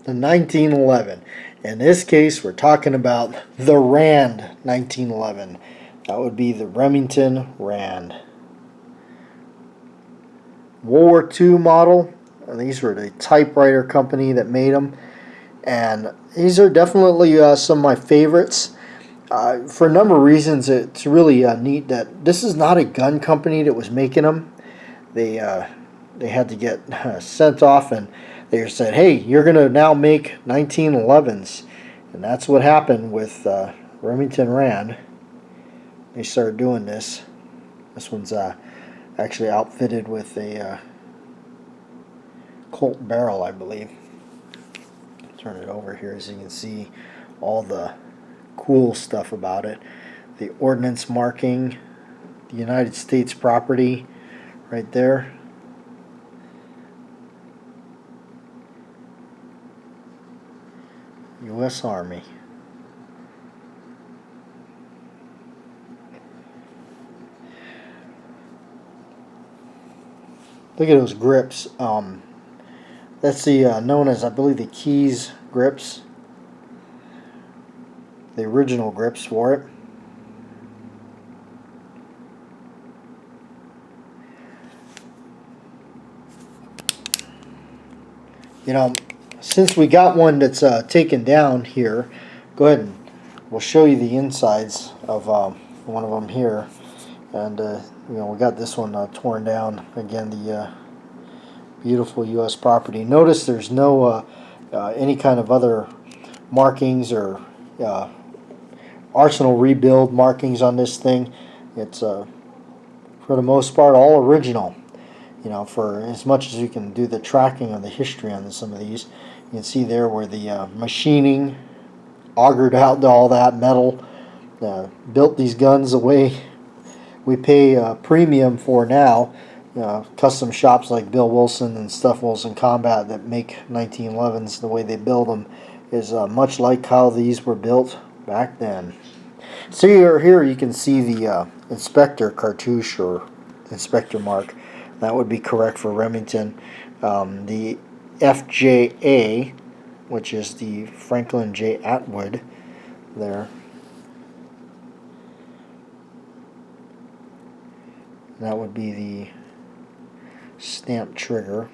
the 1911. In this case, we're talking about the Rand 1911. That would be the Remington Rand. World War II model. These were the typewriter company that made them. And these are definitely some of my favorites. For a number of reasons, it's really neat that this is not a gun company that was making them. They had to get sent off, and they said, hey, you're going to now make 1911s. And that's what happened with Remington Rand. They started doing this. This one's actually outfitted with a Colt barrel, I believe. Turn it over here so you can see all the cool stuff about it. The ordnance marking, the United States property right there. U.S. Army. Look at those grips. That's the known as, I believe, the Keys grips. The original grips for it. You know, since we got one that's taken down here, go ahead and we'll show you the insides of one of them here. And you know, we got this one torn down. Again, the beautiful U.S. property. Notice there's no any kind of other markings or arsenal rebuild markings on this thing. It's for the most part all original. You know, for as much as you can do the tracking of the history on some of these, you can see there where the machining augured out all that metal, built these guns the way we pay premium for now. Custom shops like Bill Wilson and Stuff Wilson Combat that make 1911s, the way they build them is much like how these were built back then. So here you can see the inspector cartouche or inspector mark. That would be correct for Remington. The FJA, which is the Franklin J. Atwood there. That would be the stamp trigger.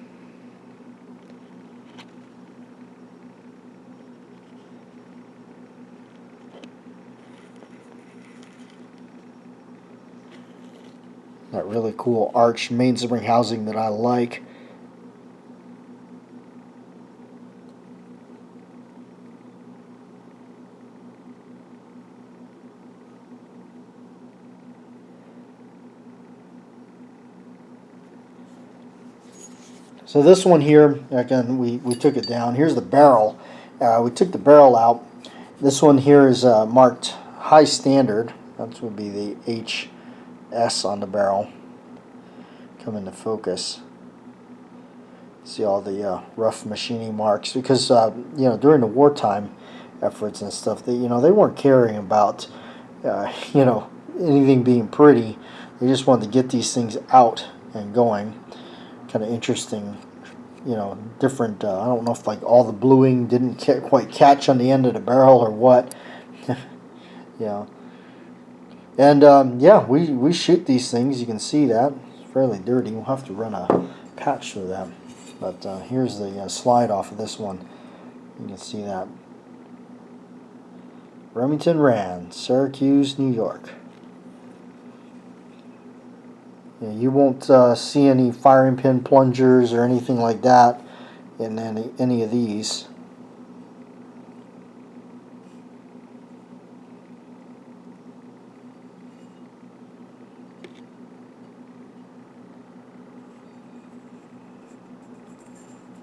That really cool arched mainspring housing that I like. So this one here, again, we took it down. Here's the barrel. We took the barrel out. This one here is marked high standard. That would be the HS on the barrel. Come into focus. See all the rough machining marks, because you know, during the wartime efforts and stuff, they they weren't caring about you know, anything being pretty. They just wanted to get these things out and going. Kind of interesting, you know, different. I don't know if like all the bluing didn't quite catch on the end of the barrel or what. Yeah. And yeah, we shoot these things. You can see that it's fairly dirty. We'll have to run a patch through that. But here's the slide off of this one. You can see that. Remington Rand, Syracuse, New York. Yeah, you won't see any firing pin plungers or anything like that in any of these.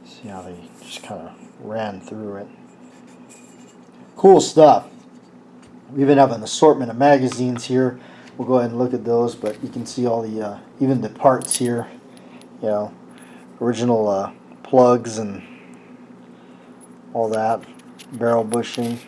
See how they just kind of ran through it. Cool stuff. We even have an assortment of magazines here. We'll go ahead and look at those, but you can see all the even the parts here. You know, original plugs and all that, barrel bushing.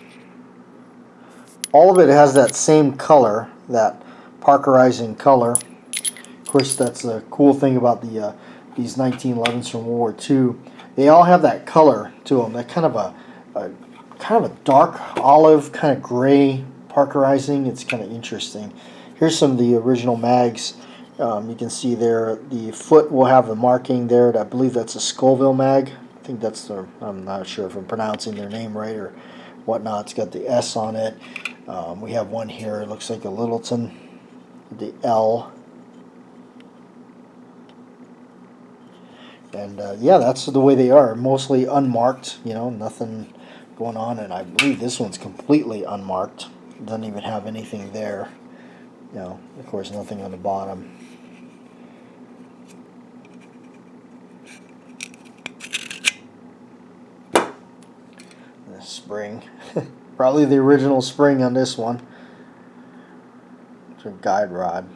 All of it has that same color, that Parkerizing color. Of course, that's the cool thing about the these 1911s from World War II, they all have that color to them. That kind of a dark olive, kind of gray parkerizing. It's kind of interesting. Here's some of the original mags. You can see there the foot will have the marking there. I believe that's a Scoville mag. I think that's the, I'm not sure if I'm pronouncing their name right or whatnot. It's got the S on it. We have one here. It looks like a Littleton. The L. And yeah, that's the way they are. Mostly unmarked. You know, nothing going on. And I believe this one's completely unmarked. Doesn't even have anything there. You know, of course, nothing on the bottom. The spring. Probably the original spring on this one. It's a guide rod.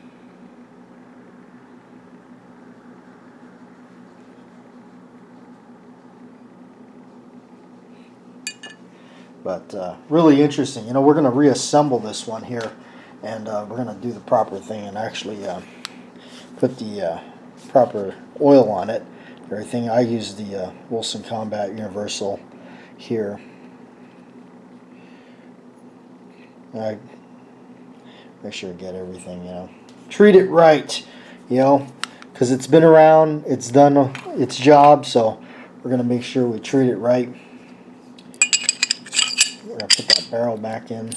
But really interesting. You know, we're going to reassemble this one here, and we're going to do the proper thing and actually put the proper oil on it. Everything. I use the Wilson Combat Universal here. I make sure to get everything, you know. Treat it right, you know, because it's been around, it's done its job, so we're going to make sure we treat it right. We're going to put that barrel back in.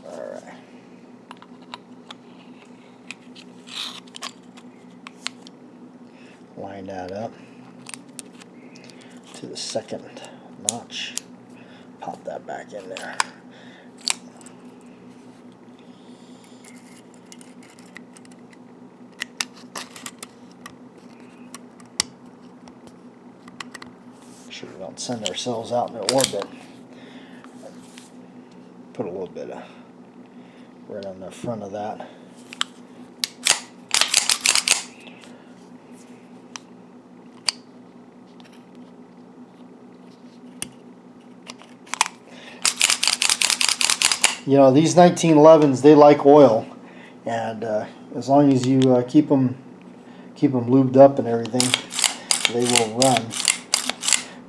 Alright. Line that up to the second notch. Pop that back in there. Make sure we don't send ourselves out into orbit. Put a little bit of right on the front of that. You know, these 1911s, they like oil, and as long as you keep them lubed up and everything, they will run.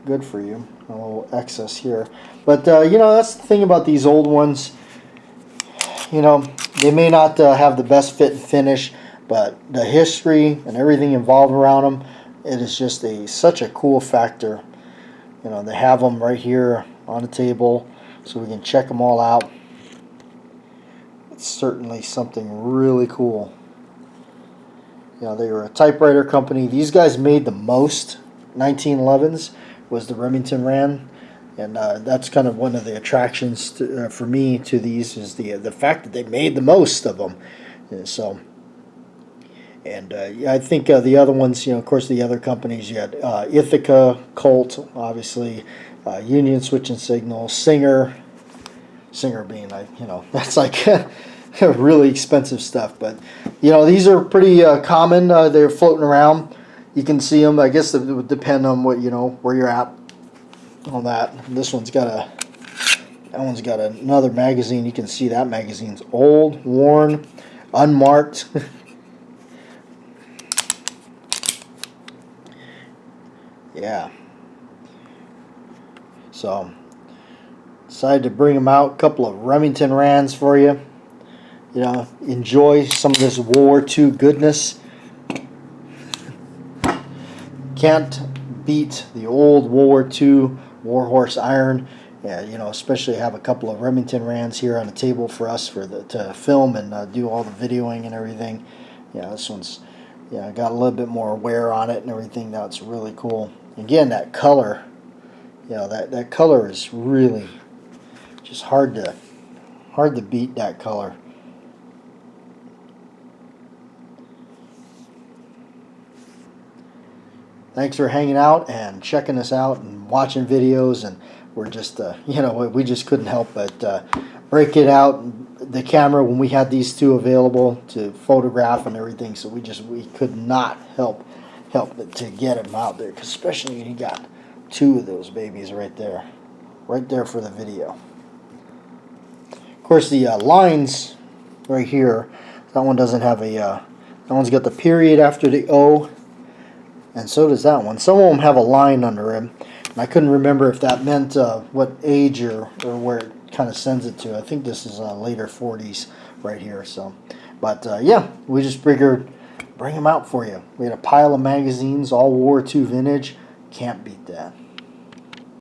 Good for you. A little excess here, but you know, that's the thing about these old ones. You know, they may not have the best fit and finish, but the history and everything involved around them, it is just such a cool factor. You know, they have them right here on the table, so we can check them all out. It's certainly something really cool. You know, they were a typewriter company. These guys made the most 1911s. Was the Remington ran, and that's kind of one of the attractions for me to these is the fact that they made the most of them. So, and yeah, I think the other ones, you know, of course, the other companies, you had Ithaca, Colt, obviously, Union Switch and Signal, Singer being like, you know, that's like really expensive stuff. But you know, these are pretty common. They're floating around. You can see them. I guess it would depend on what, you know, where you're at on that. This one's got that one's got another magazine. You can see that magazine's old, worn, unmarked. Yeah. So decided to bring them out. A couple of Remington Rands for you. You know, enjoy some of this World War II goodness. Can't beat the old World War II Warhorse iron. Yeah, you know, especially have a couple of Remington Rands here on the table for us to film and do all the videoing and everything. Yeah, this one's got a little bit more wear on it and everything. Now it's really cool. Again, that color, you know, that color is really just hard to beat that color. Thanks for hanging out and checking us out and watching videos, and we're just you know, we just couldn't help but break it out the camera when we had these two available to photograph and everything, so we could not help but to get them out there, 'cause especially when you got two of those babies right there for the video. course, the lines right here, that one doesn't have a, that one's got the period after the O, and so does that one. Some of them have a line under it, and I couldn't remember if that meant what age or where it kind of sends it to. I think this is later 40s right here. So, but yeah, we just figured bring them out for you. We had a pile of magazines, all World War II vintage. Can't beat that.